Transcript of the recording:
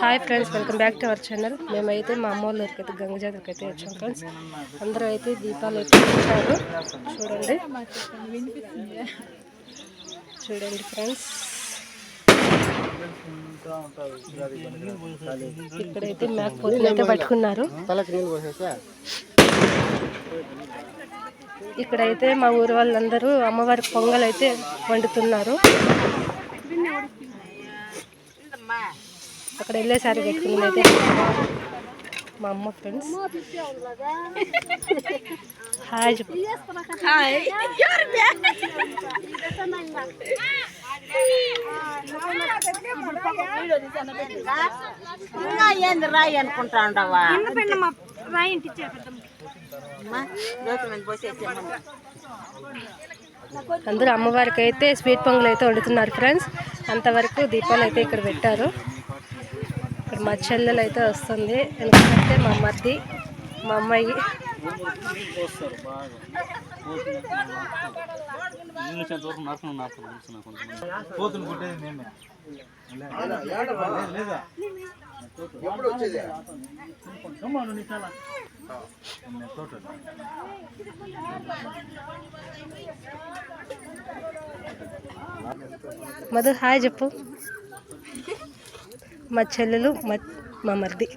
Hi friends, welcome back to our channel. మేమైతే మా అమ్మ వాళ్ళ ఊరికి అయితే గంగ జాతరకి అయితే వచ్చాం ఫ్రెండ్స్. అందరూ అయితే దీపాలు అయితే పెట్టారు. చూడండి ఫ్రెండ్స్, ఇక్కడైతే మేకపోతులు అయితే పట్టుకున్నారు. ఇక్కడైతే మా ఊరు వాళ్ళందరూ అమ్మవారికి పొంగల్ అయితే వండుతున్నారు. అక్కడ వెళ్ళేసారి పెట్టుకుని అయితే మా అమ్మ ఫ్రెండ్స్. హాయ్ చెప్పు. ఏంది రాయి అనుకుంటా ఉండవా? అందరూ అమ్మవారికి అయితే స్వీట్ పొంగల్ అయితే వండుతున్నారు ఫ్రెండ్స్. అంతవరకు దీపాలు అయితే ఇక్కడ పెట్టారు. ఇక్కడ మా చెల్లెలు అయితే వస్తుంది, ఎందుకంటే మా మరిది మా అమ్మాయి. మధు హాయ్ చెప్పు. మా చెల్లెలు మా మరిది.